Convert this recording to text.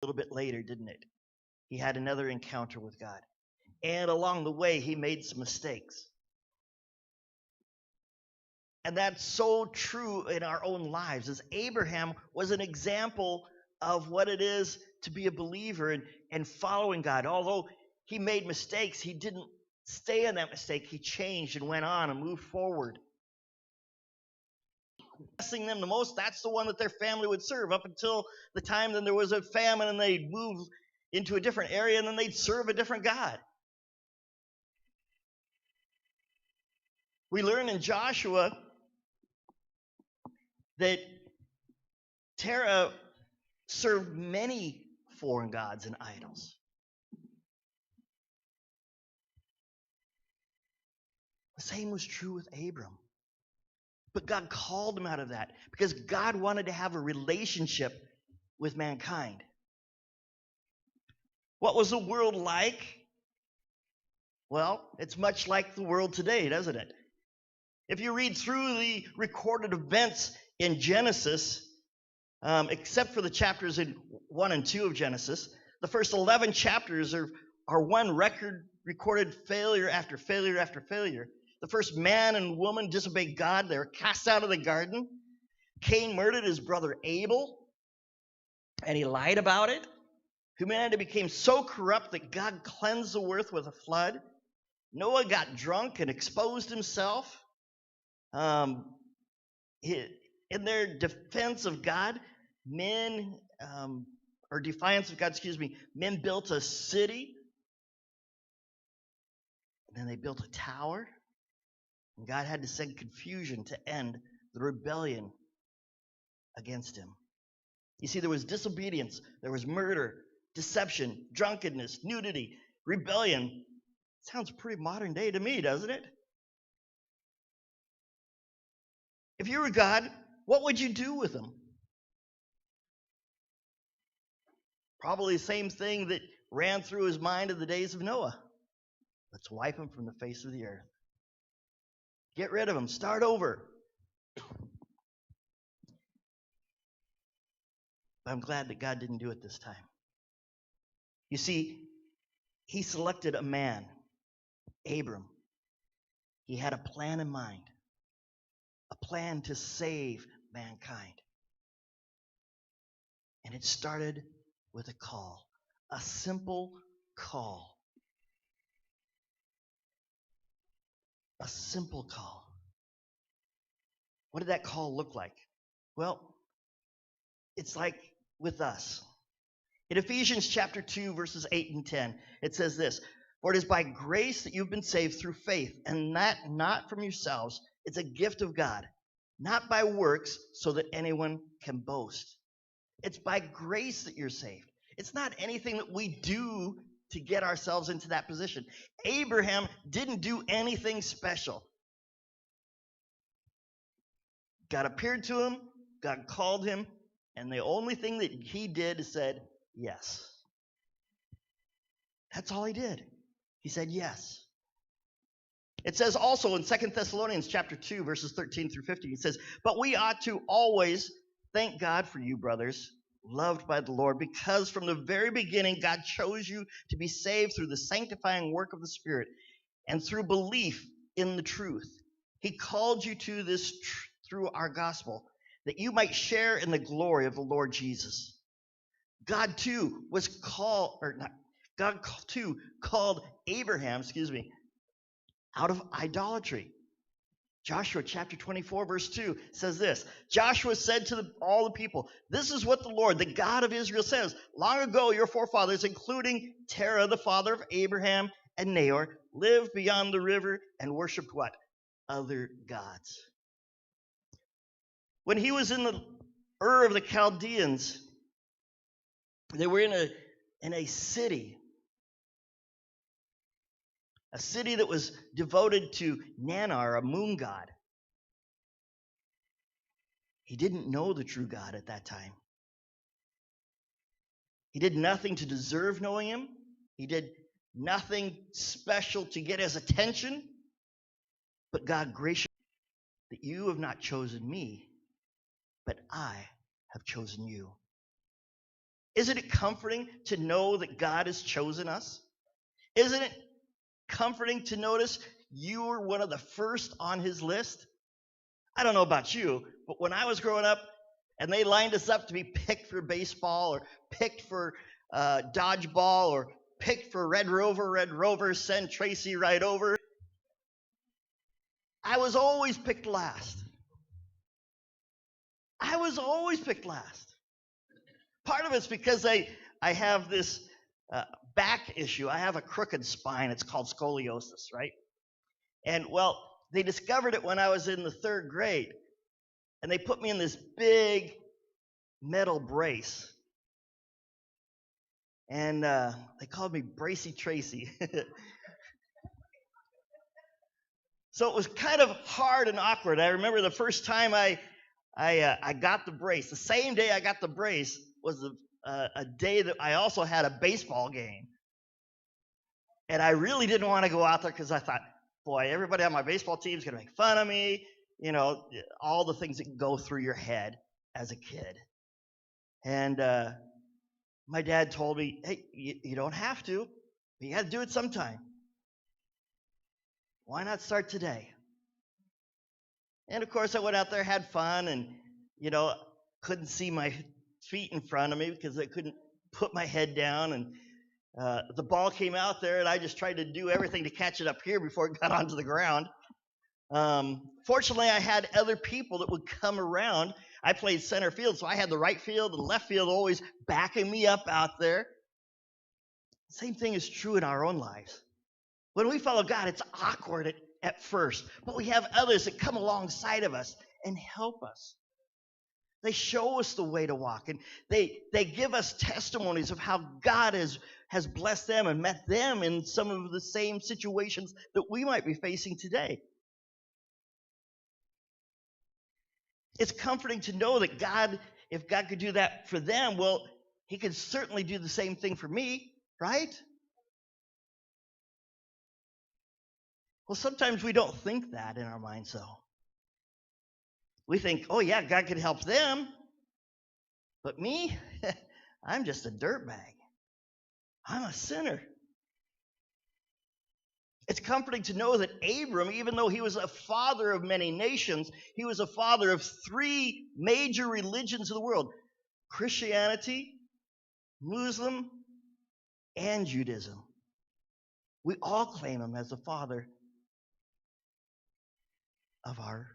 little bit later, didn't it? He had another encounter with God. And along the way, he made some mistakes. And that's so true in our own lives, as Abraham was an example of what it is to be a believer and following God. Although he made mistakes, he didn't stay in that mistake. He changed and went on and moved forward. Blessing them the most, that's the one that their family would serve up until the time then there was a famine and they'd move into a different area and then they'd serve a different God. We learn in Joshua that Terah served many foreign gods and idols. The same was true with Abram. But God called him out of that because God wanted to have a relationship with mankind. What was the world like? Well, it's much like the world today, doesn't it? If you read through the recorded events in Genesis, except for the chapters in 1 and 2 of Genesis, the first 11 chapters are one recorded failure after failure after failure. The first man and woman disobeyed God. They were cast out of the garden. Cain murdered his brother Abel, and he lied about it. Humanity became so corrupt that God cleansed the earth with a flood. Noah got drunk and exposed himself. In their defense of God, men built a city. And then they built a tower. And God had to send confusion to end the rebellion against him. You see, there was disobedience, there was murder, deception, drunkenness, nudity, rebellion. Sounds pretty modern day to me, doesn't it? If you were God, what would you do with them? Probably the same thing that ran through his mind in the days of Noah. Let's wipe them from the face of the earth. Get rid of them. Start over. But I'm glad that God didn't do it this time. You see, he selected a man, Abram. He had a plan in mind, a plan to save mankind. And it started with a call, a simple call. A simple call. What did that call look like? Well, it's like with us. In Ephesians chapter 2, verses 8 and 10, it says this, "For it is by grace that you've been saved through faith, and that not from yourselves. It's a gift of God, not by works, so that anyone can boast." It's by grace that you're saved. It's not anything that we do to get ourselves into that position. Abraham didn't do anything special. God appeared to him, God called him, and the only thing that he did is said yes. That's all he did. He said yes. It says also in 2 Thessalonians chapter 2, verses 13 through 15, it says, "But we ought to always thank God for you, brothers, loved by the Lord, because from the very beginning God chose you to be saved through the sanctifying work of the Spirit and through belief in the truth. He called you to this through our gospel, that you might share in the glory of the Lord Jesus." God too called Abraham, out of idolatry. Joshua chapter 24, verse 2 says this, "Joshua said to all the people, 'This is what the Lord, the God of Israel says. Long ago, your forefathers, including Terah, the father of Abraham and Nahor, lived beyond the river and worshipped what? Other gods.'" When he was in the Ur of the Chaldeans, they were in a city that was devoted to Nannar, a moon god. He didn't know the true God at that time. He did nothing to deserve knowing him. He did nothing special to get his attention. But God graciously, that you have not chosen me, but I have chosen you. Isn't it comforting to know that God has chosen us? Isn't it comforting to notice you were one of the first on his list? I don't know about you, but when I was growing up and they lined us up to be picked for baseball or picked for dodgeball or picked for Red Rover, send Tracy right over, I was always picked last. I was always picked last. Part of it's because I have this back issue. I have a crooked spine. It's called scoliosis, right? And well, they discovered it when I was in the 3rd grade. And they put me in this big metal brace. And they called me Bracy Tracy. So it was kind of hard and awkward. I remember the first time I got the brace. The same day I got the brace was a day that I also had a baseball game. And I really didn't want to go out there because I thought, boy, everybody on my baseball team is going to make fun of me. You know, all the things that go through your head as a kid. And my dad told me, hey, you don't have to. But you got to do it sometime. Why not start today? And of course, I went out there, had fun, and, you know, couldn't see my feet in front of me because I couldn't put my head down. And the ball came out there, and I just tried to do everything to catch it up here before it got onto the ground. Fortunately, I had other people that would come around. I played center field, so I had the right field and left field always backing me up out there. Same thing is true in our own lives. When we follow God, it's awkward at first, but we have others that come alongside of us and help us. They show us the way to walk, and they give us testimonies of how God has blessed them and met them in some of the same situations that we might be facing today. It's comforting to know that God, if God could do that for them, well, he could certainly do the same thing for me, right? Well, sometimes we don't think that in our minds, though. We think, oh, yeah, God could help them. But me, I'm just a dirtbag. I'm a sinner. It's comforting to know that Abram, even though he was a father of many nations, he was a father of 3 major religions of the world: Christianity, Muslim, and Judaism. We all claim him as the father of our